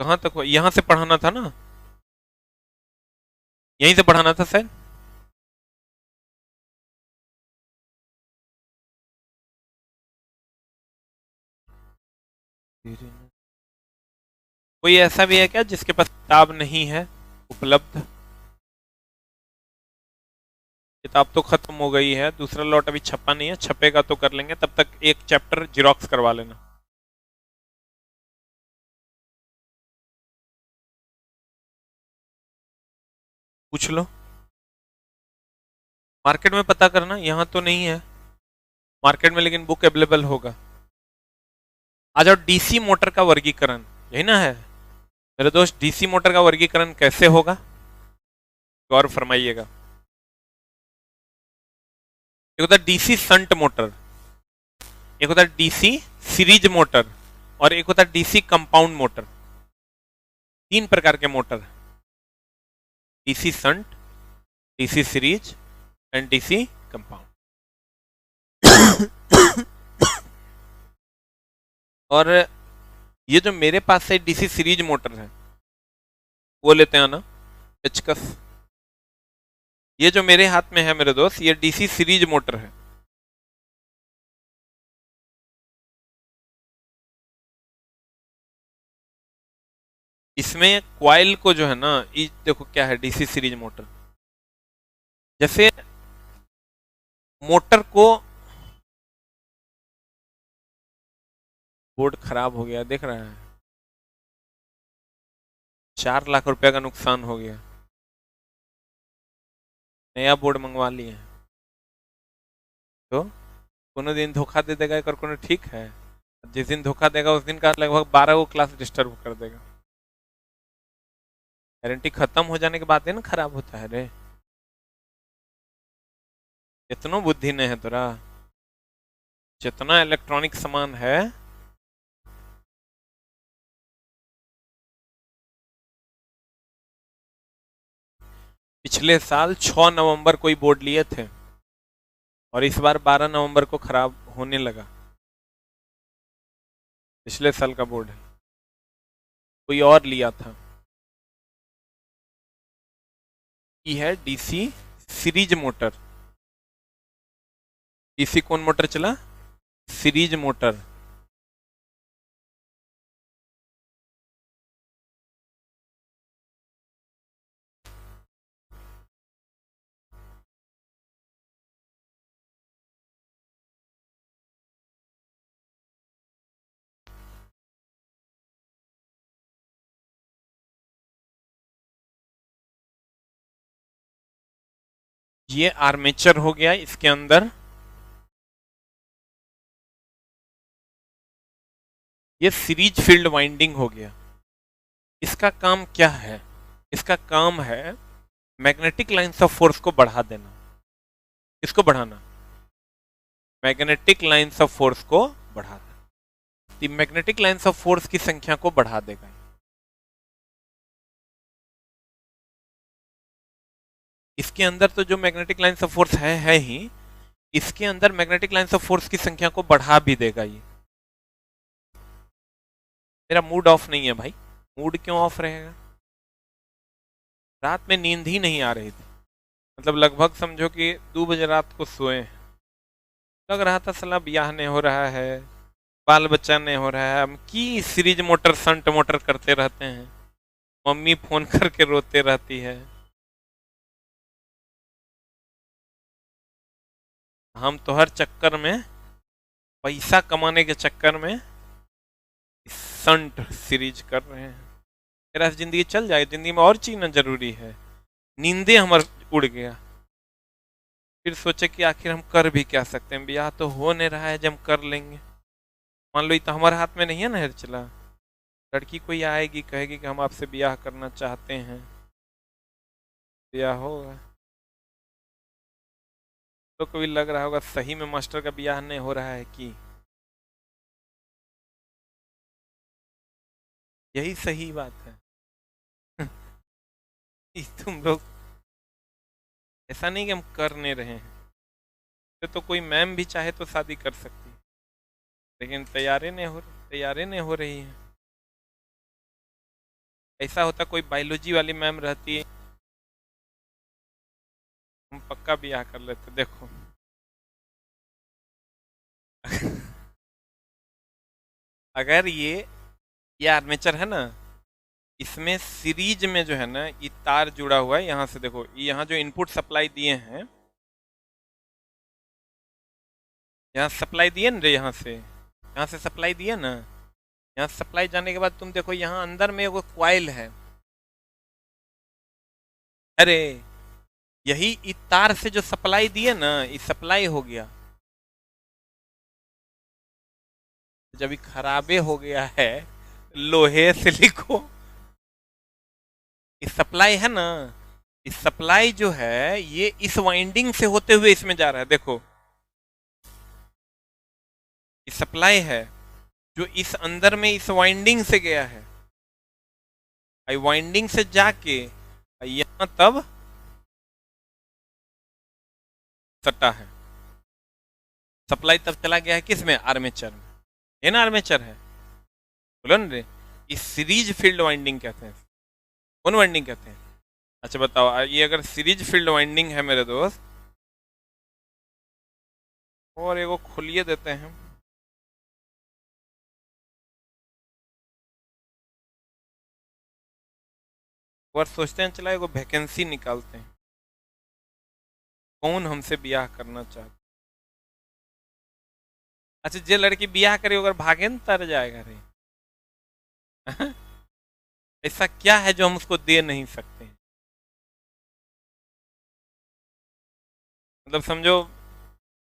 कहाँ तक हुआ? यहाँ से पढ़ाना था ना, यहीं से पढ़ाना था शायद। कोई ऐसा भी है क्या जिसके पास किताब नहीं है उपलब्ध? किताब तो खत्म हो गई है, दूसरा लॉट अभी छपा नहीं है, छपेगा तो कर लेंगे, तब तक एक चैप्टर जिरोक्स करवा लेना। पूछ लो, मार्केट में पता करना, यहाँ तो नहीं है मार्केट में, लेकिन बुक अवेलेबल होगा। आ जाओ, डीसी मोटर का वर्गीकरण, यही ना है मेरे दोस्त? डीसी मोटर का वर्गीकरण कैसे होगा, गौर फरमाइएगा। एक होता है डीसी संट मोटर, एक होता है डीसी सीरीज मोटर, और एक होता है डीसी कंपाउंड मोटर। तीन प्रकार के motor, DC shunt, DC series and DC compound. और ये जो मेरे पास है डीसी सीरीज मोटर है, वो लेते हैं ना, पेचकस। ये जो मेरे हाथ में है मेरे दोस्त, ये डीसी सीरीज मोटर है। इसमें क्वाइल को जो है ना, ये देखो क्या है डीसी सीरीज मोटर, जैसे मोटर को, बोर्ड खराब हो गया देख रहा है, 4 लाख रुपया का नुकसान हो गया, नया बोर्ड मंगवा लिए। तो कोनो दिन धोखा दे देगा, एक और कोनो ठीक है। जिस दिन धोखा देगा उस दिन का लगभग 12 को क्लास डिस्टर्ब कर देगा। गारंटी खत्म हो जाने के बाद ही ना खराब होता है रे। इतनो बुद्धि नहीं है तोरा, जितना इलेक्ट्रॉनिक सामान है। पिछले साल 6 नवंबर को ही बोर्ड लिए थे, और इस बार 12 नवंबर को खराब होने लगा। पिछले साल का बोर्ड है, कोई और लिया था। ये है डीसी सीरीज मोटर। डीसी कौन मोटर चला? Series motor. ये आर्मेचर हो गया, इसके अंदर ये सीरीज फील्ड वाइंडिंग हो गया। इसका काम क्या है? इसका काम है मैग्नेटिक लाइंस ऑफ फोर्स को बढ़ा देना। इसको बढ़ाना, मैग्नेटिक लाइंस ऑफ फोर्स को बढ़ा देना। मैग्नेटिक लाइंस ऑफ फोर्स की संख्या को बढ़ा देगा। इसके अंदर तो जो मैग्नेटिक लाइंस ऑफ फोर्स है ही, इसके अंदर मैग्नेटिक लाइंस ऑफ फोर्स की संख्या को बढ़ा भी देगा ये। मेरा मूड ऑफ नहीं है भाई। मूड क्यों ऑफ रहेगा? रात में नींद ही नहीं आ रही थी, मतलब लगभग समझो कि 2 बजे रात को सोए। लग रहा था साला ब्याह नहीं हो रहा है, बाल बच्चा नहीं हो रहा है, हम की सीरीज मोटर संट मोटर करते रहते हैं, मम्मी फोन करके रोते रहती है। हम तो हर चक्कर में, पैसा कमाने के चक्कर में संट सीरीज कर रहे हैं। मेरा जिंदगी चल जाए, जिंदगी में और चीज ना जरूरी है। नींदे हमार उड़ गया। फिर सोचे कि आखिर हम कर भी क्या सकते हैं, ब्याह तो हो नहीं रहा है, जब हम कर लेंगे। मान लो ये तो हमारे हाथ में नहीं है ना हेर चला। लड़की कोई आएगी कहेगी कि हम आपसे ब्याह करना चाहते हैं, ब्याह होगा। तो कभी लग रहा होगा सही में मास्टर का ब्याह नहीं हो रहा है कि यही सही बात है। तुम लोग, ऐसा नहीं कि हम कर नहीं रहे हैं, तो कोई मैम भी चाहे तो शादी कर सकती है, लेकिन तैयारी नहीं हो रही है। ऐसा होता कोई बायोलॉजी वाली मैम रहती है, हम पक्का ब्याह कर लेते। देखो अगर ये आर्मेचर है ना, इसमें सीरीज में जो है ना ये तार जुड़ा हुआ है यहाँ से। देखो यहाँ जो इनपुट सप्लाई दिए हैं, यहाँ सप्लाई दिए ना रे, यहाँ से सप्लाई दिए ना, यहाँ सप्लाई जाने के बाद तुम देखो यहाँ अंदर में वो क्वाइल है। अरे यही इस तार से जो सप्लाई दिए ना, ये सप्लाई हो गया। जब ये खराबे हो गया है, लोहे से लिखो, इस सप्लाई है ना, इस सप्लाई जो है ये इस वाइंडिंग से होते हुए इसमें जा रहा है। देखो ये सप्लाई है जो इस अंदर में इस वाइंडिंग से गया है, आई वाइंडिंग से जाके यहां तब सटा है। सप्लाई तब चला गया है किस में, आर्मेचर में, है ना, आर्मेचर है, बोलो ना रे। इस सीरीज फील्ड वाइंडिंग कहते हैं। कौन वाइंडिंग कहते हैं? अच्छा बताओ, ये अगर सीरीज फील्ड वाइंडिंग है मेरे दोस्त, और एगो खोलिए देते हैं। और सोचते हैं चला एगो वैकेंसी निकालते हैं, कौन हमसे ब्याह करना चाहता। अच्छा जे लड़की ब्याह करे अगर भागे न तर जाएगा रे। ऐसा क्या है जो हम उसको दे नहीं सकते? मतलब समझो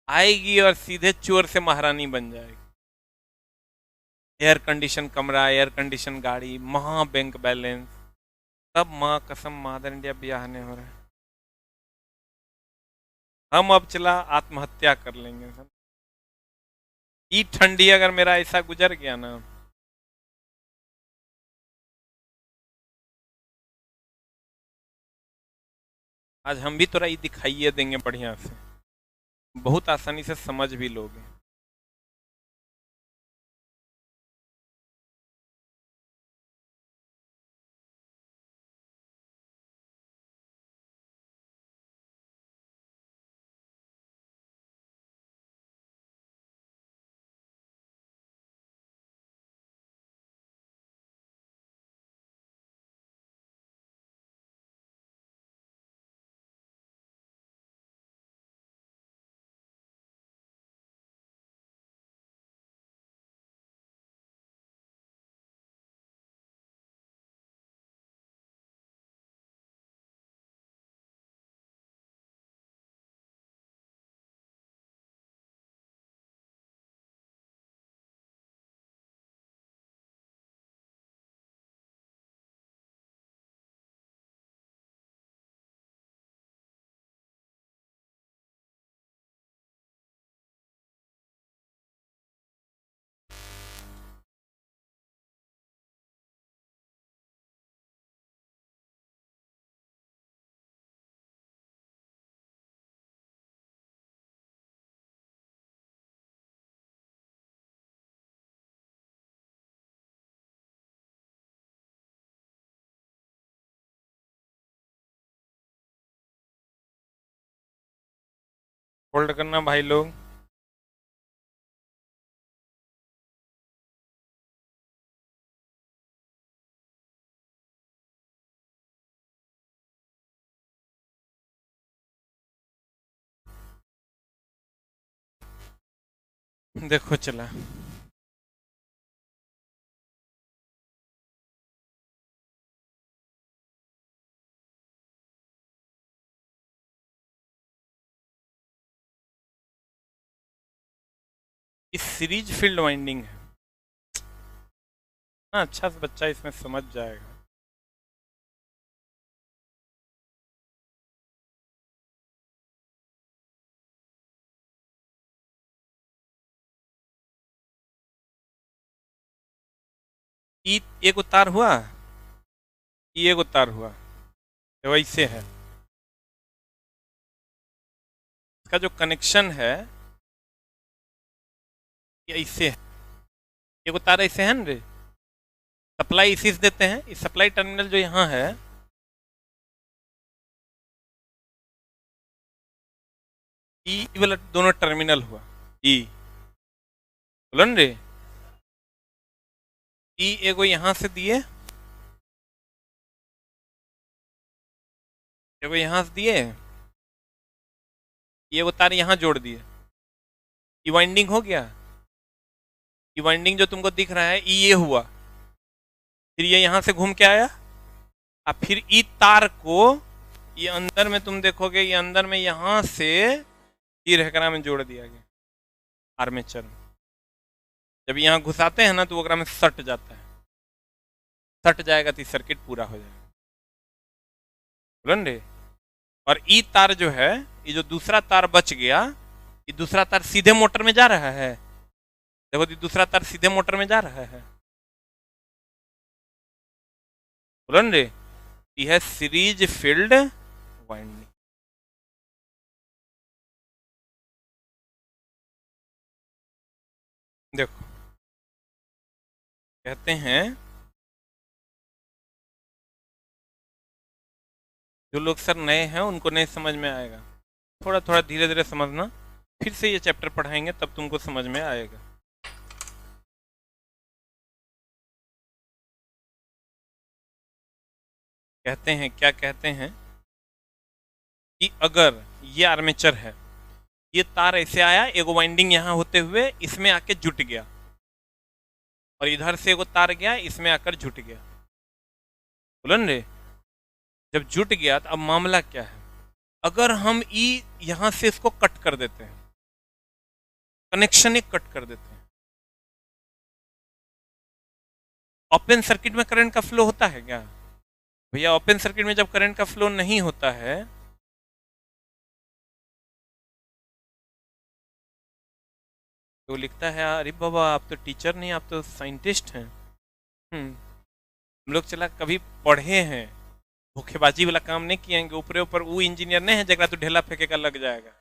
आएगी और सीधे चोर से महारानी बन जाएगी। एयर कंडीशन कमरा, एयर कंडीशन गाड़ी, महा बैंक बैलेंस, सब माँ कसम मादर इंडिया ब्याह नहीं हो रहा है। हम अब चला आत्महत्या कर लेंगे। ई ठंडी अगर मेरा ऐसा गुजर गया ना, आज हम भी थोड़ा ये दिखाइए देंगे बढ़िया से, बहुत आसानी से समझ भी लोगे। होल्ड करना भाई लोग। देखो चला, इस सीरीज फील्ड वाइंडिंग है ना, अच्छा से बच्चा इसमें समझ जाएगा। ई एक उतार हुआ, ई एक उतार हुआ, तो वैसे है इसका जो कनेक्शन है, ये ऐसे है। एक उतार ऐसे है ना रे, सप्लाई इसी से देते हैं। इस सप्लाई टर्मिनल जो यहाँ है, ई वाला दोनों टर्मिनल हुआ ई, बोलन रे, ई एगो यहाँ से दिए, एगो यहाँ से दिए, ये वो तार यहाँ जोड़ दिए, ई वाइंडिंग हो गया। ई वाइंडिंग जो तुमको दिख रहा है ई ये हुआ, फिर ये यहाँ से घूम के आया, अब फिर ई तार को ये अंदर में तुम देखोगे, ये अंदर में यहाँ से ई रेखा में जोड़ दिया गया आर्मेचर में। जब यहाँ घुसाते हैं ना तो वो में सट जाता है, सट जाएगा तो सर्किट पूरा हो जाएगा, बोलन रे। और ई तार जो है, ये जो दूसरा तार बच गया, ये दूसरा तार सीधे मोटर में जा रहा है, देखो दूसरा तार सीधे मोटर में जा रहा है, बोलन रे। यह है सीरीज फील्ड वाइंडिंग। देखो कहते हैं, जो लोग सर नए हैं उनको नहीं समझ में आएगा, थोड़ा थोड़ा धीरे धीरे समझना, फिर से ये चैप्टर पढ़ाएंगे तब तुमको समझ में आएगा। कहते हैं, क्या कहते हैं कि अगर ये आर्मेचर है, ये तार ऐसे आया, एगो वाइंडिंग यहाँ होते हुए इसमें आके जुट गया, और इधर से एगो तार गया इसमें आकर जुट गया, बोलन रे। जब जुट गया तो अब मामला क्या है, अगर हम ई यहां से इसको कट कर देते हैं, कनेक्शन एक कट कर देते हैं, ओपन सर्किट में करंट का फ्लो होता है क्या भैया? ओपन सर्किट में जब करंट का फ्लो नहीं होता है तो लिखता है, अरे बाबा आप तो टीचर नहीं, आप तो साइंटिस्ट हैं। हम लोग चला कभी पढ़े हैं, धोखेबाजी वाला काम नहीं किएंगे, ऊपरे ऊपर वो इंजीनियर नहीं है जगह तो ढेला फेंके का लग जाएगा।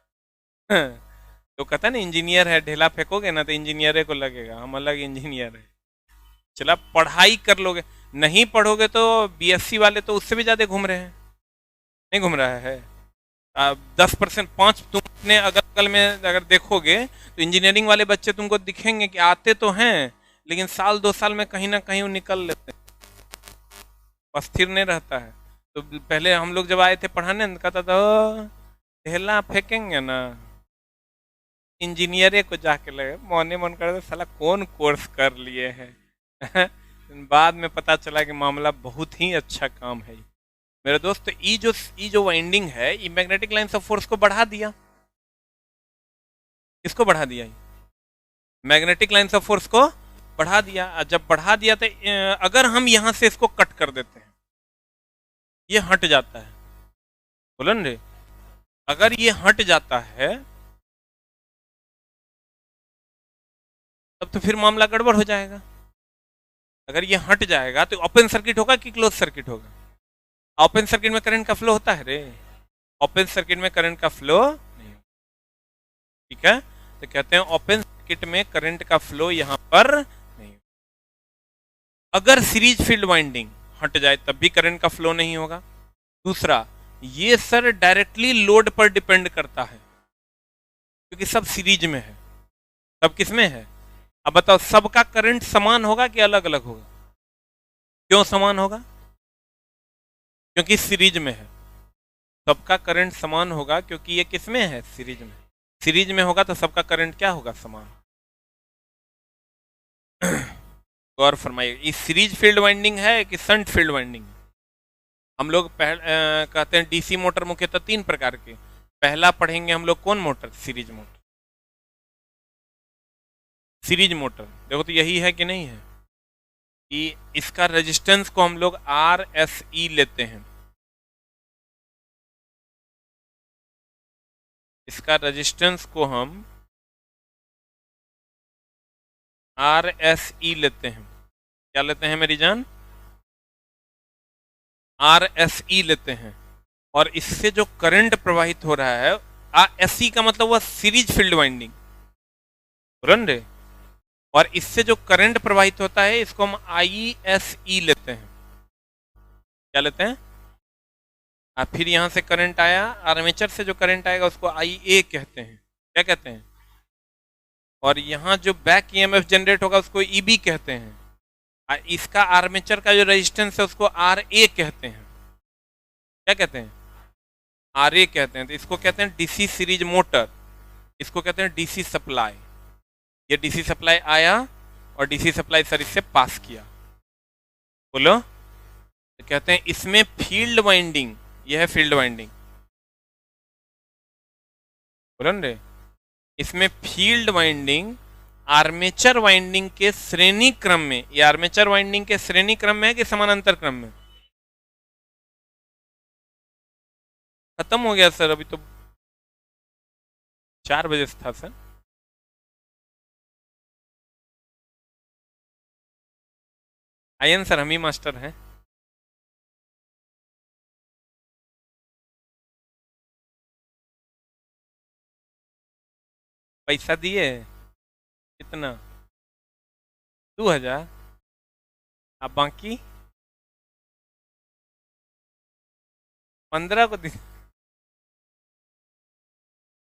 तो कहता है ना इंजीनियर है, ढेला फेंकोगे ना तो इंजीनियर को लगेगा, हम अलग इंजीनियर है। चला पढ़ाई कर लोगे, नहीं पढ़ोगे तो बीएससी वाले तो उससे भी ज्यादा घूम रहे हैं, नहीं घूम रहा है। 10% 5 तुम अपने अगल बगल में अगर देखोगे तो इंजीनियरिंग वाले बच्चे तुमको दिखेंगे कि आते तो हैं लेकिन साल 2 साल में कहीं ना कहीं वो निकल लेते हैं, अस्थिर नहीं रहता है। तो पहले हम लोग जब आए थे पढ़ाने कहता था ढेला फेंकेंगे ना, इंजीनियर को जाके लगे, मौने मन कर साला कौन कोर्स कर लिए हैं। बाद में पता चला कि मामला बहुत ही अच्छा काम है मेरे दोस्त। ई जो वाइंडिंग है ये मैग्नेटिक लाइंस ऑफ फोर्स को बढ़ा दिया, किसको बढ़ा दिया? मैग्नेटिक लाइंस ऑफ फोर्स को बढ़ा दिया। जब बढ़ा दिया तो अगर हम यहां से इसको कट कर देते हैं, ये हट जाता है, बोलन रे। अगर ये हट जाता है तब तो फिर मामला गड़बड़ हो जाएगा। अगर ये हट जाएगा तो ओपन सर्किट होगा कि क्लोज सर्किट होगा? ओपन सर्किट में करंट का फ्लो होता है रे, ओपन सर्किट में करंट का फ्लो नहीं, ठीक है। तो कहते हैं ओपन सर्किट में करंट का फ्लो यहां पर नहीं। अगर सीरीज फील्ड वाइंडिंग हट जाए तब भी करंट का फ्लो नहीं होगा। दूसरा, ये सर डायरेक्टली लोड पर डिपेंड करता है क्योंकि सब सीरीज में है। सब किस में है? अब बताओ, सबका करंट समान होगा कि अलग अलग होगा? क्यों समान होगा? क्योंकि सीरीज में है। सबका करंट समान होगा क्योंकि ये किस में है? सीरीज में। सीरीज में होगा तो सबका करंट क्या होगा? समान। गौर फरमाइए, ये सीरीज फील्ड वाइंडिंग है कि शंट फील्ड वाइंडिंग है? हम लोग कहते हैं डीसी मोटर मुख्यतः 3 प्रकार के। पहला पढ़ेंगे हम लोग कौन motor? Series motor. Series motor देखो तो यही है कि नहीं है कि इसका रेजिस्टेंस को हम लोग RSE लेते हैं। इसका रेजिस्टेंस को हम RSE लेते हैं। क्या लेते हैं मेरी जान? RSE लेते हैं। और इससे जो करंट प्रवाहित हो रहा है, SE का मतलब हुआ सीरीज फील्ड वाइंडिंग, रन रे। और इससे जो करंट प्रवाहित होता है इसको हम ISE लेते हैं। क्या लेते हैं? फिर यहां से करंट आया, आर्मेचर से जो करंट आएगा उसको IA कहते हैं। क्या कहते हैं? और यहां जो बैक EMF जनरेट होगा उसको EB कहते हैं। इसका आर्मेचर का जो रेजिस्टेंस है उसको RA कहते हैं। क्या कहते हैं? RA कहते हैं। तो इसको कहते हैं DC सीरीज मोटर, इसको कहते हैं DC सप्लाई। ये DC सप्लाई आया और DC सप्लाई सर इससे पास किया। बोलो। तो कहते हैं इसमें फील्ड वाइंडिंग, यह है फील्ड वाइंडिंग। बोलो ना रे। इसमें फील्ड वाइंडिंग आर्मेचर वाइंडिंग के श्रेणी क्रम में, ये आर्मेचर वाइंडिंग के श्रेणी क्रम में है कि समानांतर क्रम में? खत्म हो गया सर, अभी तो 4 बजे से था सर। आयन सर, हम ही मास्टर हैं। पैसा दिए कितना? 2000। अब बाकी 15 को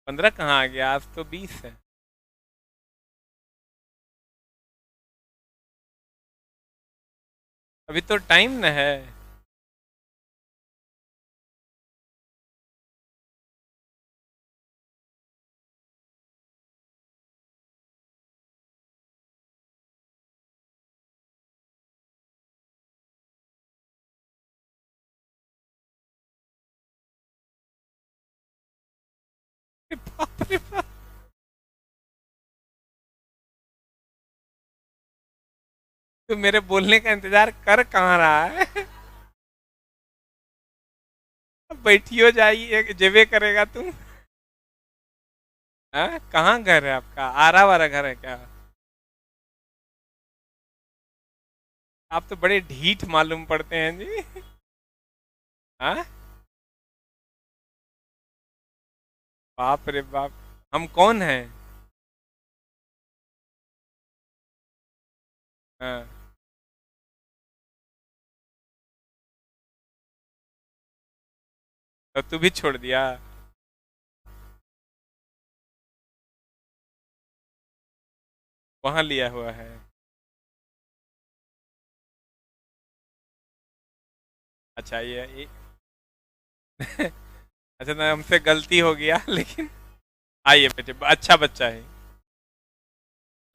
15 कहाँ आ गया? आज तो 20 है। अभी तो टाइम न है। बाप रे बाप। तो मेरे बोलने का इंतजार कर कहाँ रहा है? बैठियो जाइए, जेबे करेगा तुम। हाँ, कहाँ घर है आपका? आरा वारा घर है क्या? आप तो बड़े ढीठ मालूम पड़ते हैं जी। हाँ, बाप रे बाप। हम कौन हैं? हाँ, तो तू भी छोड़ दिया? वहां लिया हुआ है? अच्छा ये अच्छा ना, हमसे गलती हो गया लेकिन आइए बेटे, अच्छा बच्चा है।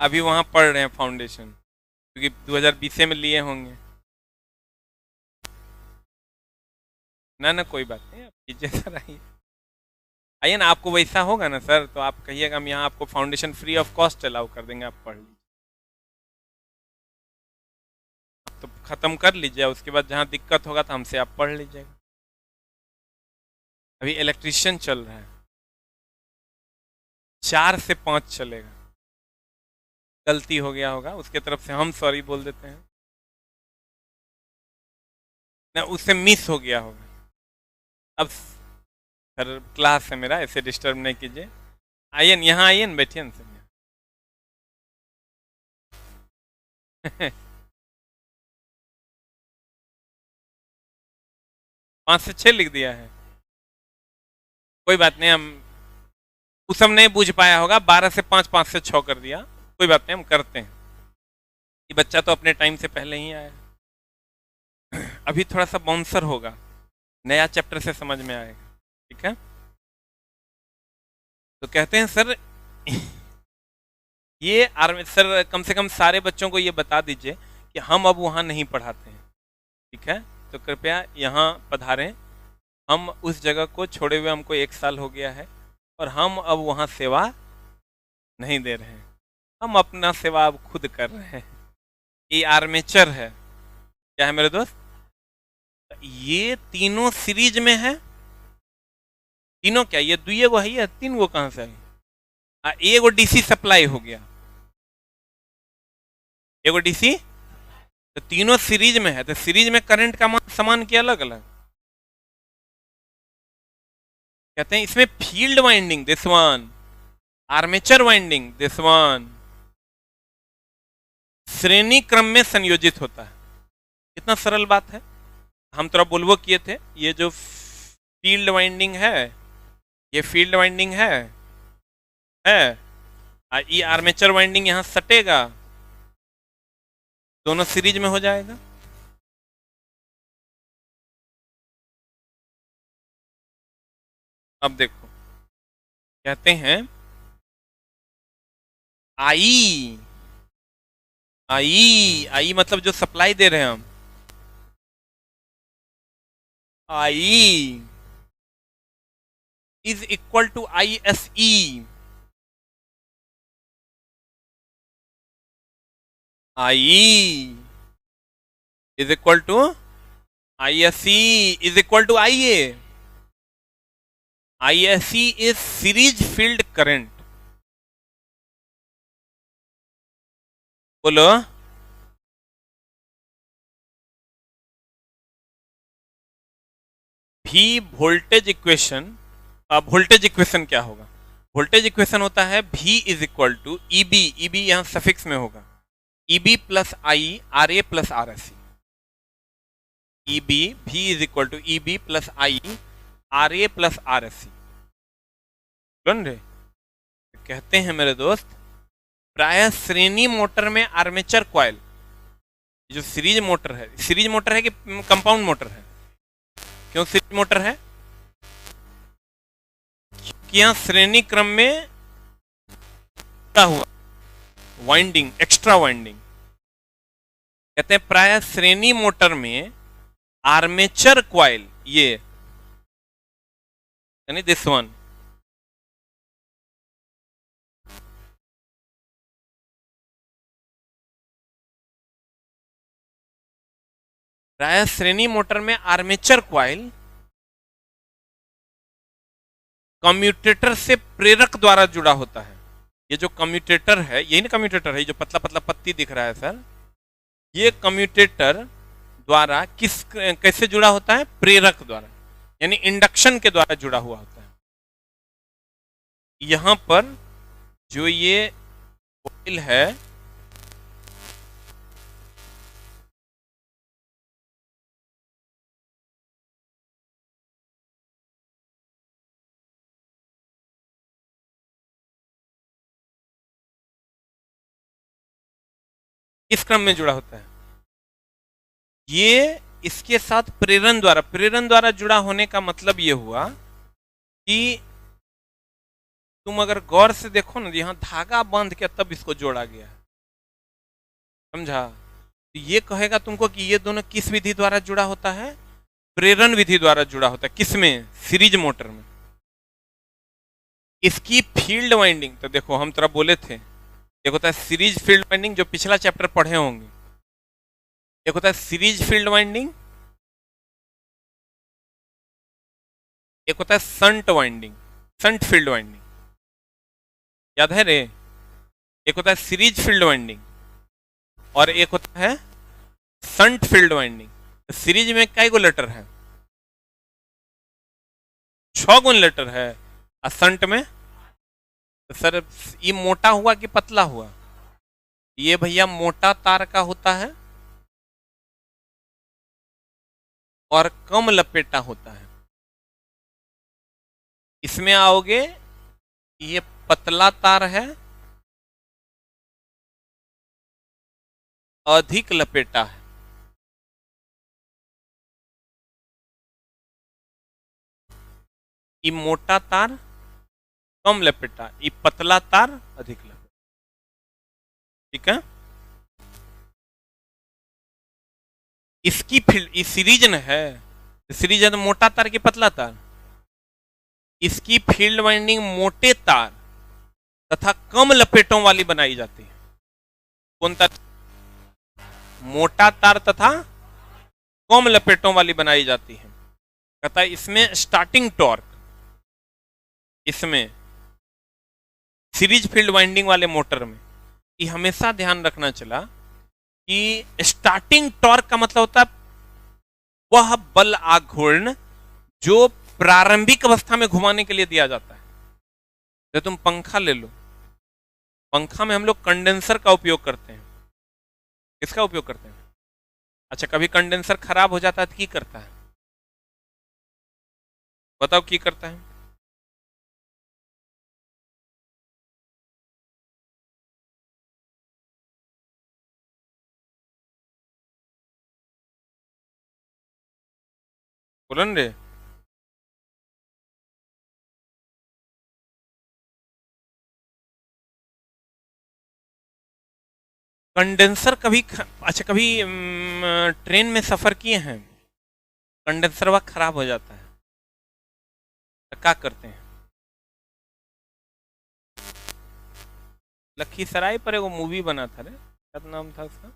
अभी वहां पढ़ रहे हैं फाउंडेशन, क्योंकि 2020 में लिए होंगे। ना ना, कोई बात नहीं, आप कीजिए सर, आइए। आइए ना, आपको वैसा होगा ना सर तो आप कहिएगा, हम यहाँ आपको foundation free of cost allow कर देंगे, आप पढ़ लीजिए। तो खत्म कर लीजिए, उसके बाद जहाँ दिक्कत होगा तो हमसे आप पढ़ लीजिएगा। अभी इलेक्ट्रिशियन चल रहा है, 4 से 5 चलेगा। गलती हो गया होगा उसके तरफ से, हम सॉरी बोल देते हैं ना, उससे मिस हो गया होगा। अब सर क्लास है मेरा, ऐसे डिस्टर्ब नहीं कीजिए। आइए यहाँ, आइए ना, बैठिए ना सर। 5 से 6 लिख दिया है, कोई बात नहीं। हम उस समय नहीं बूझ पाया होगा, 12 से 5, 5 से 6 कर दिया, कोई बात नहीं, हम करते हैं। ये बच्चा तो अपने टाइम से पहले ही आया। अभी थोड़ा सा बाउंसर होगा, नया चैप्टर से समझ में आएगा, ठीक है? तो कहते हैं सर ये सर कम से कम सारे बच्चों को ये बता दीजिए कि हम अब वहाँ नहीं पढ़ाते हैं, ठीक है? तो कृपया यहाँ पधारें। हम उस जगह को छोड़े हुए हमको 1 साल हो गया है और हम अब वहाँ सेवा नहीं दे रहे हैं, हम अपना सेवा अब खुद कर रहे हैं। ये आर्मेचर है, क्या है मेरे दोस्त? ये तीनों सीरीज में है। तीनों क्या, ये दुई गो है, 3 गो कहाँ से आई? एगो DC सप्लाई हो गया, एगो DC। तो तीनों सीरीज में है, तो सीरीज में करंट का मान समान क्या अलग अलग? कहते हैं इसमें field winding this one, armature winding this one, श्रेणी क्रम में संयोजित होता है। कितना सरल बात है। हम थोड़ा बोलवो किए थे, ये जो फील्ड वाइंडिंग है, ये फील्ड वाइंडिंग है ये आर्मेचर वाइंडिंग यहां सटेगा, दोनों सीरीज में हो जाएगा। अब देखो कहते हैं आई आई आई मतलब जो सप्लाई दे रहे हैं हम, I is equal to I S E. I is equal to I S E is equal to I A. I S E is series field current. बोलो भी वोल्टेज इक्वेशन। वोल्टेज इक्वेशन क्या होगा? Voltage equation होता है V is equal to E B, E B यहां suffix में होगा, E B plus I R A plus R S. E B V is equal to E B plus I R A plus R S. सुन रहे? कहते हैं मेरे दोस्त, प्रायः श्रेणी मोटर में आर्मेचर कॉइल, जो सीरीज मोटर है, सीरीज मोटर है कि कंपाउंड मोटर है? क्यों सीरीज मोटर है? कि यहां श्रेणी क्रम में क्या हुआ, वाइंडिंग, एक्स्ट्रा वाइंडिंग। कहते हैं प्रायः श्रेणी मोटर में आर्मेचर कॉइल, ये यानी दिस वन, प्रायः श्रेणी मोटर में आर्मेचर कॉइल कम्यूटेटर से प्रेरक द्वारा जुड़ा होता है। ये जो कम्यूटेटर है, यही ना कम्यूटेटर है, ये जो पतला पतला पत्ती दिख रहा है सर, ये कम्यूटेटर द्वारा कैसे जुड़ा होता है? प्रेरक द्वारा, यानी इंडक्शन के द्वारा जुड़ा हुआ होता है। यहां पर जो ये कॉइल है, किस क्रम में जुड़ा होता है? ये इसके साथ प्रेरण द्वारा जुड़ा होने का मतलब ये हुआ कि तुम अगर गौर से देखो ना, यहां धागा बांध के तब इसको जोड़ा गया है, समझा? तो ये कहेगा तुमको कि ये दोनों किस विधि द्वारा जुड़ा होता है? प्रेरण विधि द्वारा जुड़ा होता है। किसमें? सीरीज मोटर में। इसकी फील्ड वाइंडिंग तो देखो, हम तरह बोले थे, एक होता है सीरीज फील्ड वाइंडिंग, जो पिछला चैप्टर पढ़े होंगे। एक होता है सीरीज फील्ड वाइंडिंग, एक होता है shunt winding, shunt field winding, याद है रे? एक होता है सीरीज फील्ड वाइंडिंग और एक होता है संट फील्ड वाइंडिंग। सीरीज में कई गो लेटर है? 6 गुण लेटर है। और संट में तो सर ये मोटा हुआ कि पतला हुआ? ये भैया मोटा तार का होता है और कम लपेटा होता है। इसमें आओगे, ये पतला तार है, अधिक लपेटा है। ये मोटा तार कम लपेटा, ये पतला तार अधिक लपेटा। ठीक है? इसकी फील्ड, ये सीरीज है, सीरीज है तो मोटा तार की पतला तार। इसकी फील्ड वाइंडिंग मोटे तार तथा कम लपेटों वाली बनाई जाती है। कौन तार? मोटा तार तथा कम लपेटों वाली बनाई जाती है। कहता है इसमें स्टार्टिंग टॉर्क, इसमें सीरीज फील्ड वाइंडिंग वाले मोटर में ये हमेशा ध्यान रखना चला कि स्टार्टिंग टॉर्क का मतलब होता है वह बल आघूर्ण जो प्रारंभिक अवस्था में घुमाने के लिए दिया जाता है। तो तुम पंखा ले लो, पंखा में हम लोग कंडेंसर का उपयोग करते हैं। किसका उपयोग करते हैं? अच्छा, कभी कंडेंसर खराब हो जाता है तो की करता है? बताओ की करता है? बोलन रे। कंडेंसर कभी अच्छा, कभी ट्रेन में सफर किए हैं, कंडेंसर वह खराब हो जाता है तो क्या करते हैं? लखीसराय पर एगो मूवी बना था रे, क्या नाम था उसका?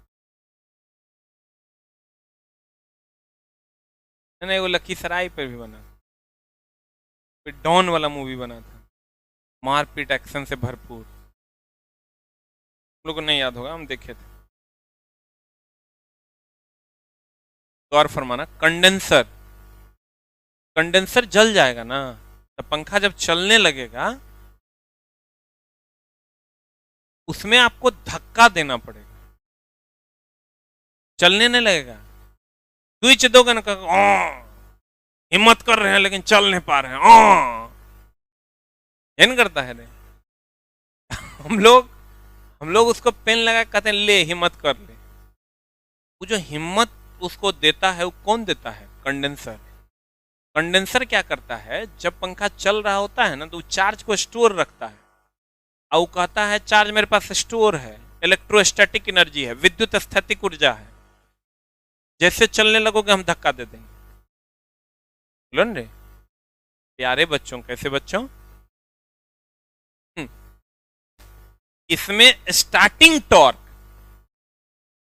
नहीं, वो लखीसराय पर भी बना था, फिर डॉन वाला मूवी बना था, मारपीट एक्शन से भरपूर। हम लोग को नहीं याद होगा, हम देखे थे। गौर फरमाना, कंडेंसर, कंडेंसर जल जाएगा ना, तो पंखा जब चलने लगेगा उसमें आपको धक्का देना पड़ेगा, चलने नहीं लगेगा। स्विच दोगे ना, हिम्मत कर रहे हैं लेकिन चल नहीं पा रहे हैं, ये नहीं करता है रे। हम लोग हम लोग उसको पेन लगा कहते हैं ले हिम्मत कर ले। वो जो हिम्मत उसको देता है वो कौन देता है? कंडेंसर। कंडेंसर क्या करता है, जब पंखा चल रहा होता है ना तो वो चार्ज को स्टोर रखता है, और वो कहता है चार्ज मेरे पास स्टोर है, इलेक्ट्रोस्टैटिक एनर्जी है, विद्युत स्थैतिक ऊर्जा है, जैसे चलने लगोगे हम धक्का दे देंगे। बोलन रे प्यारे बच्चों, कैसे बच्चों? इसमें स्टार्टिंग टॉर्क,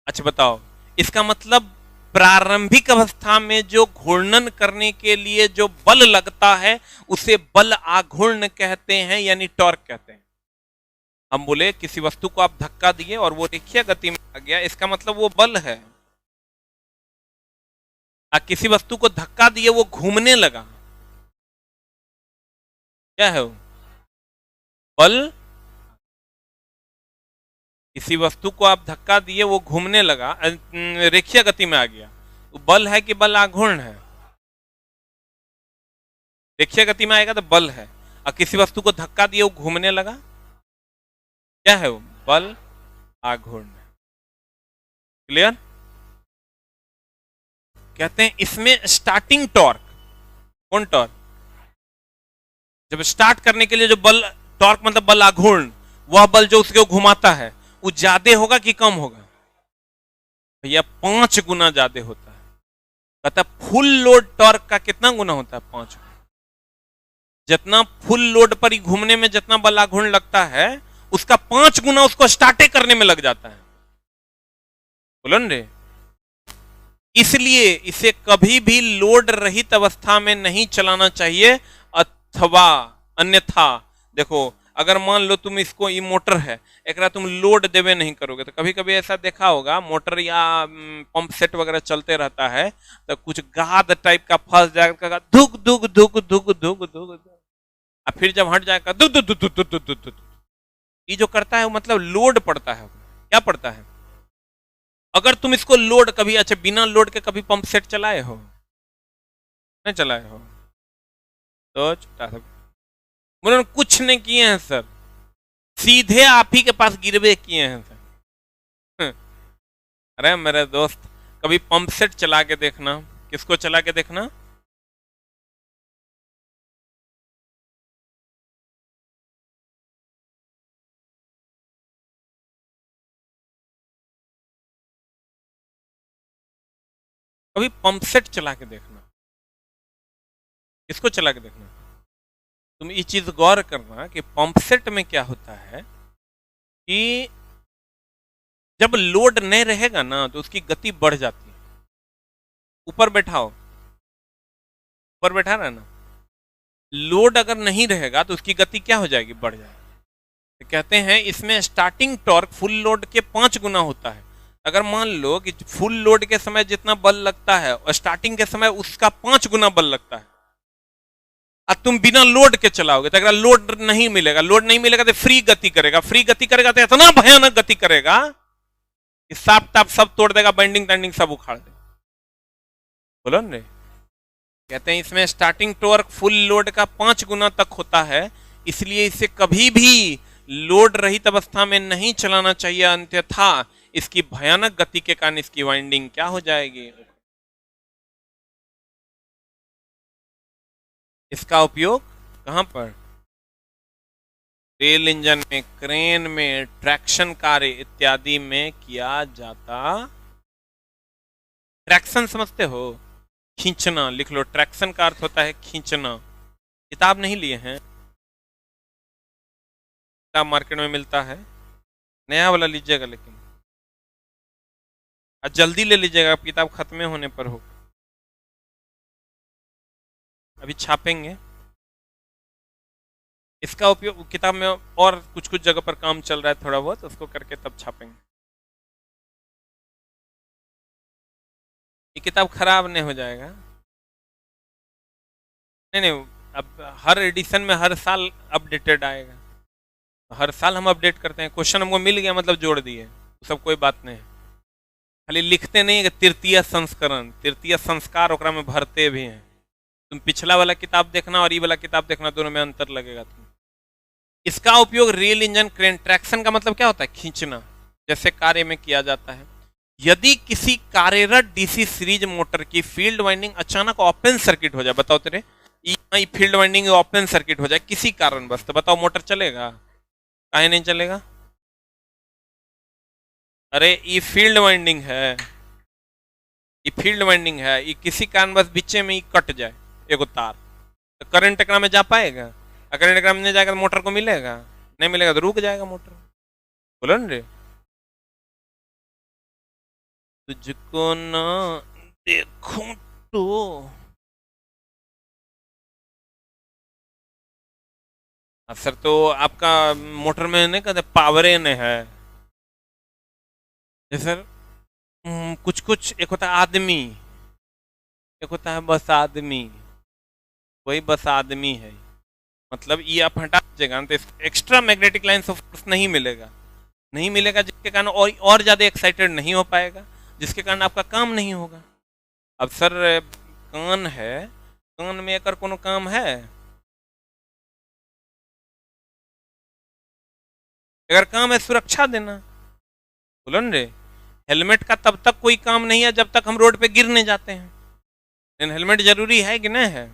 अच्छा बताओ, इसका मतलब प्रारंभिक अवस्था में जो घूर्णन करने के लिए जो बल लगता है उसे बल आघूर्ण कहते हैं, यानी टॉर्क कहते हैं। हम बोले किसी वस्तु को आप धक्का दिए और वो रेखीय गति में आ गया, इसका मतलब वो बल है। किसी वस्तु को धक्का दिए वो घूमने लगा, क्या है वो? बल। किसी वस्तु को आप धक्का दिए वो घूमने लगा, रेखीय गति में आ गया, तो बल है कि बल आघूर्ण है? रेखीय गति में आएगा तो बल है, और किसी वस्तु को धक्का दिए वो घूमने लगा, क्या है वो? बल आघूर्ण। क्लियर? कहते हैं इसमें स्टार्टिंग टॉर्क, कौन टॉर्क? जब स्टार्ट करने के लिए जो बल, टॉर्क मतलब बल आघूर्ण, वह बल जो उसको घुमाता है वो ज्यादा होगा कि कम होगा? भैया 5 गुना ज्यादा होता है। कहता फुल लोड टॉर्क का कितना गुना होता है? 5 गुना। जितना फुल लोड पर ही घूमने में जितना बल आघूर्ण लगता है उसका 5 गुना उसको स्टार्टे करने में लग जाता है। बोलो न रे। इसलिए इसे कभी भी लोड रहित अवस्था में नहीं चलाना चाहिए, अथवा अन्यथा देखो, अगर मान लो तुम इसको, ये मोटर है, एक तुम लोड देवे नहीं करोगे तो कभी कभी ऐसा देखा होगा, मोटर या पंप सेट वगैरह चलते रहता है तो कुछ गाद टाइप का फंस जाएगा, धुक धुक धुक धुक धुक धुक, और फिर जब हट जाएगा धुक धुक धुक धुक धुक धुक धुक। ये जो करता है वो मतलब लोड पड़ता है। क्या पड़ता है? अगर तुम इसको लोड कभी, अच्छा बिना लोड के कभी पंप सेट चलाए हो? नहीं चलाए हो तो छोटा सा बोलो, कुछ नहीं किए हैं सर, सीधे आप ही के पास गिरवे किए हैं सर। अरे मेरे दोस्त, कभी पंप सेट चला के देखना। किसको चला के देखना? कभी पंप सेट चला के देखना। किसको चला के देखना? तुम ये चीज गौर करना कि पंप सेट में क्या होता है कि जब लोड नहीं रहेगा ना तो उसकी गति बढ़ जाती है। ऊपर बैठाओ, ऊपर बैठा रहा ना, लोड अगर नहीं रहेगा तो उसकी गति क्या हो जाएगी? बढ़ जाएगी। तो कहते हैं इसमें स्टार्टिंग टॉर्क फुल लोड के 5 गुना होता है। अगर मान लो कि फुल लोड के समय जितना बल लगता है और स्टार्टिंग के समय उसका 5 गुना बल लगता है, और तुम बिना लोड के चलाओगे तो अगर लोड नहीं मिलेगा, लोड नहीं मिलेगा तो फ्री गति करेगा, फ्री गति करेगा तो इतना भयानक गति करेगा कि साफ टाप सब तोड़ देगा, बाइंडिंग टाइंडिंग सब उखाड़ देगा। बोलो ना रे। कहते हैं इसमें स्टार्टिंग टॉर्क फुल लोड का 5 गुना तक होता है, इसलिए इसे कभी भी लोड रहित अवस्था में नहीं चलाना चाहिए, अन्यथा इसकी भयानक गति के कारण इसकी वाइंडिंग क्या हो जाएगी। इसका उपयोग कहां पर? रेल इंजन में, क्रेन में, ट्रैक्शन कार्य इत्यादि में किया जाता। ट्रैक्शन समझते हो? खींचना, लिख लो, ट्रैक्शन का अर्थ होता है खींचना। किताब नहीं लिए हैं? किताब मार्केट में मिलता है, नया वाला लीजिएगा, लेकिन जल्दी ले लीजिएगा, किताब खत्म होने पर हो। अभी छापेंगे इसका उपयोग, किताब में और कुछ कुछ जगह पर काम चल रहा है थोड़ा बहुत, उसको करके तब छापेंगे। ये किताब खराब नहीं हो जाएगा। नहीं नहीं, अब हर एडिशन में हर साल अपडेटेड आएगा, हर साल हम अपडेट करते हैं। क्वेश्चन हमको मिल गया मतलब जोड़ दिए, सब कोई बात नहीं है। खाली लिखते नहीं है कि तृतीय संस्करण, तृतीय संस्कार ओकरा में भरते भी हैं। तुम पिछला वाला किताब देखना और ये वाला किताब देखना, दोनों में अंतर लगेगा तुम। इसका उपयोग रेल इंजन, क्रेन, ट्रैक्शन का मतलब क्या होता है? खींचना, जैसे कार्य में किया जाता है। यदि किसी कार्यरत डीसी सीरीज मोटर की फील्ड वाइंडिंग अचानक ओपन सर्किट हो जाए, बताओ तेरे फील्ड वाइंडिंग ओपन सर्किट हो जाए किसी कारण बस, तो बताओ मोटर चलेगा? काहे नहीं चलेगा? अरे ये फील्ड वाइंडिंग है, ये फील्ड वाइंडिंग है, ये किसी कारण बस बीचे में ही कट जाए एगो तार, तो करंट एकरा में जा पाएगा? करंट एकरा में नहीं जाएगा तो मोटर को मिलेगा? नहीं मिलेगा तो रुक जाएगा मोटर। बोलो ना रे। तुझको ना देखूं तो सर, तो आपका मोटर में नहीं कहते पावरे ने है? सर कुछ कुछ, एक होता है आदमी, एक होता है बस आदमी, वही बस आदमी है। मतलब ये आप हटा दीजिएगा तो extra magnetic line of force नहीं मिलेगा, नहीं मिलेगा, जिसके कारण और ज्यादा एक्साइटेड नहीं हो पाएगा, जिसके कारण आपका काम नहीं होगा। अब सर कान है, कान में अगर कोनो काम है? अगर काम है सुरक्षा देना, बोलो न रे। हेलमेट का तब तक कोई काम नहीं है जब तक हम रोड पे गिरने जाते हैं, लेकिन हेलमेट जरूरी है कि नहीं है?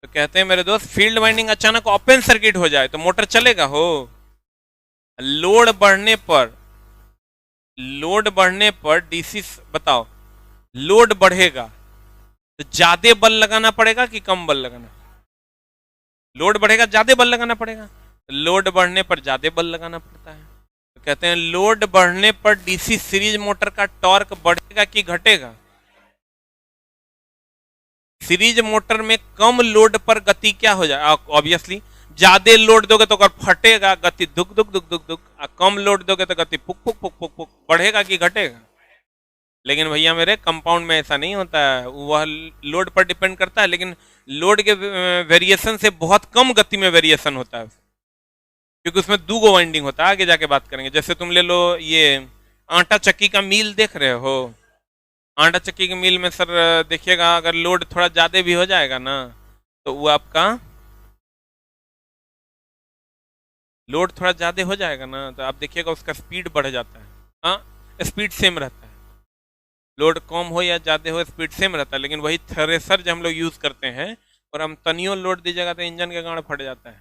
तो कहते हैं मेरे दोस्त, फील्ड वाइंडिंग अचानक ओपन सर्किट हो जाए तो मोटर चलेगा हो? लोड बढ़ने पर, लोड बढ़ने पर डीसी, बताओ, लोड बढ़ेगा तो ज्यादा बल लगाना पड़ेगा कि कम बल लगाना? लोड बढ़ेगा, ज्यादा बल लगाना पड़ेगा। लोड बढ़ने पर ज्यादा बल लगाना पड़ता है। तो कहते हैं लोड बढ़ने पर डीसी सीरीज मोटर का टॉर्क बढ़ेगा कि घटेगा? सीरीज मोटर में कम लोड पर गति क्या हो जाए? ऑब्वियसली ज्यादा लोड दोगे तो अगर फटेगा, गति दुक दुक दुक दुक दुक, कम लोड दोगे तो गति पुक पुक पुक पुक पुक, बढ़ेगा कि घटेगा? लेकिन भैया मेरे कंपाउंड में ऐसा नहीं होता है, वह लोड पर डिपेंड करता है, लेकिन लोड के वेरिएशन से बहुत कम गति में वेरिएशन होता है, क्योंकि उसमें दो गो वाइंडिंग होता है। आगे जाके बात करेंगे। जैसे तुम ले लो ये आटा चक्की का मील देख रहे हो, आटा चक्की के मिल में सर देखिएगा, अगर लोड थोड़ा ज्यादा भी हो जाएगा ना, तो वो आपका लोड थोड़ा ज्यादा हो जाएगा ना, तो आप देखिएगा उसका स्पीड बढ़ जाता है। हाँ, स्पीड सेम रहता है, लोड कम हो या ज्यादा हो स्पीड सेम रहता है। लेकिन वही थ्रेसर जो हम लोग यूज करते हैं और हम तनियो लोड दीजिएगा तो इंजन के गाड़ फट जाता है।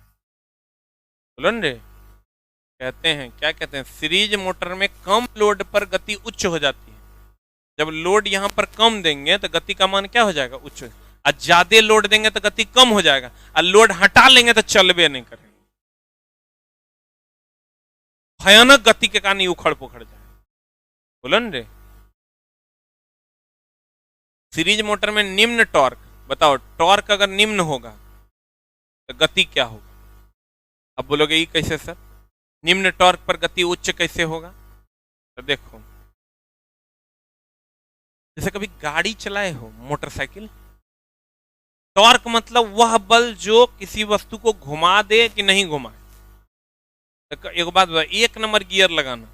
बोलो न रे। कहते हैं, क्या कहते हैं, सीरीज मोटर में कम लोड पर गति उच्च हो जाती है। जब लोड यहां पर कम देंगे तो गति का मान क्या हो जाएगा? उच्च। और ज्यादा लोड देंगे तो गति कम हो जाएगा, और लोड हटा लेंगे तो चलबे नहीं करेंगे, भयानक गति के कारण उखड़ पुखड़ जाए। बोलो न रे। सीरीज मोटर में निम्न टॉर्क, बताओ टॉर्क अगर निम्न होगा तो गति क्या होगा? अब बोलोगे ये कैसे सर, निम्न टॉर्क पर गति उच्च कैसे होगा? तो देखो, जैसे कभी गाड़ी चलाए हो, मोटरसाइकिल, टॉर्क मतलब वह बल जो किसी वस्तु को घुमा दे कि नहीं घुमाए। तो एक बात बता, 1 नंबर गियर लगाना,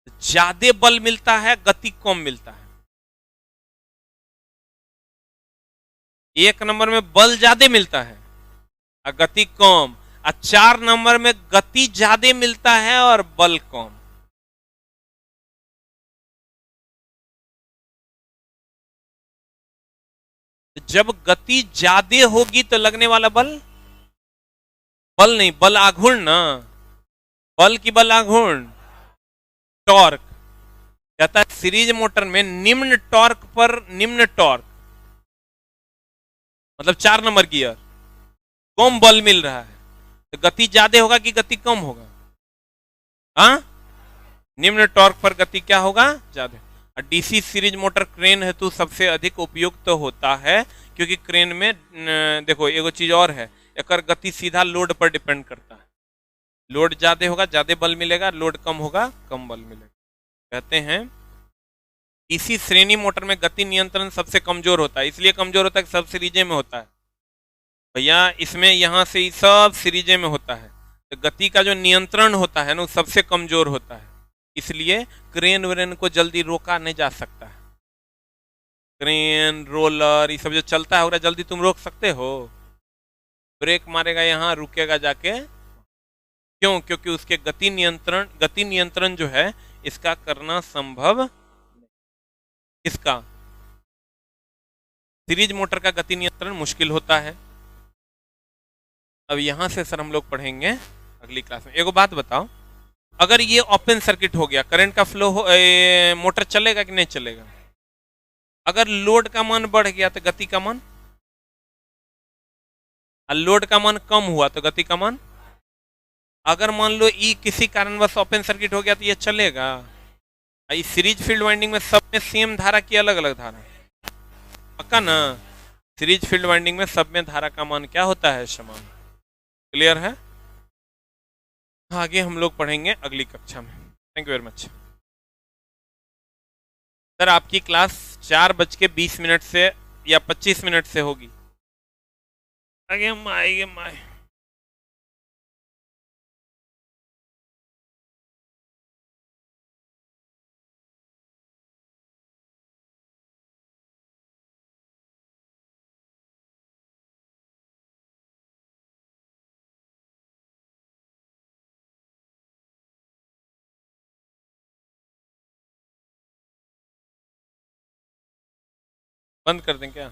ज्यादा बल मिलता है, गति कम मिलता है। एक नंबर में बल ज्यादा मिलता है और गति कम, और 4 नंबर में गति ज्यादा मिलता है और बल कम। जब गति ज्यादा होगी तो लगने वाला बल, बल नहीं, बल आघूर्ण ना, बल की बल आघूर्ण, टॉर्क। कहता है सीरीज मोटर में निम्न टॉर्क पर निम्न टॉर्क, मतलब 4 नंबर गियर, कम बल मिल रहा है, तो गति ज्यादा होगा कि गति कम होगा? हाँ, निम्न टॉर्क पर गति क्या होगा? ज्यादा। और डीसी सीरीज मोटर क्रेन हेतु सबसे अधिक उपयुक्त तो होता है, क्योंकि क्रेन में देखो एगो चीज और है, एक गति सीधा लोड पर डिपेंड करता है। लोड ज्यादा होगा ज्यादा बल मिलेगा, लोड कम होगा कम बल मिलेगा। कहते हैं इसी श्रेणी मोटर में गति नियंत्रण सबसे कमजोर होता है, इसलिए कमजोर होता है कि सब सीरीजे में होता है भैया, इसमें यहां से सब सीरीजे में होता है, तो गति का जो नियंत्रण होता है ना सबसे कमजोर होता है, इसलिए क्रेन व्रेन को जल्दी रोका नहीं जा सकता है। क्रेन रोलर ये सब जो चलता है जल्दी तुम रोक सकते हो? ब्रेक मारेगा यहाँ, रुकेगा जाके, क्यों? क्योंकि उसके गति नियंत्रण जो है इसका करना संभव, इसका सीरीज मोटर का गति नियंत्रण मुश्किल होता है। अब यहां से सर हम लोग पढ़ेंगे अगली क्लास में। एगो बात बताओ, अगर ये ओपन सर्किट हो गया, करंट का फ्लो हो, मोटर चलेगा कि नहीं चलेगा? अगर लोड का मान बढ़ गया तो गति का मान, और लोड का मान कम हुआ तो गति का मान। अगर मान लो ये किसी कारणवश ओपन सर्किट हो गया तो ये चलेगा? इस सीरीज फील्ड वाइंडिंग में सब में सेम धारा की अलग अलग धारा, पक्का ना? सीरीज फील्ड वाइंडिंग में सब में धारा का मान क्या होता है? समान। क्लियर है? आगे हम लोग पढ़ेंगे अगली कक्षा में। Thank you very much sir. आपकी क्लास 4:20 से या 25 से होगी। आगे माए बंद कर दें क्या?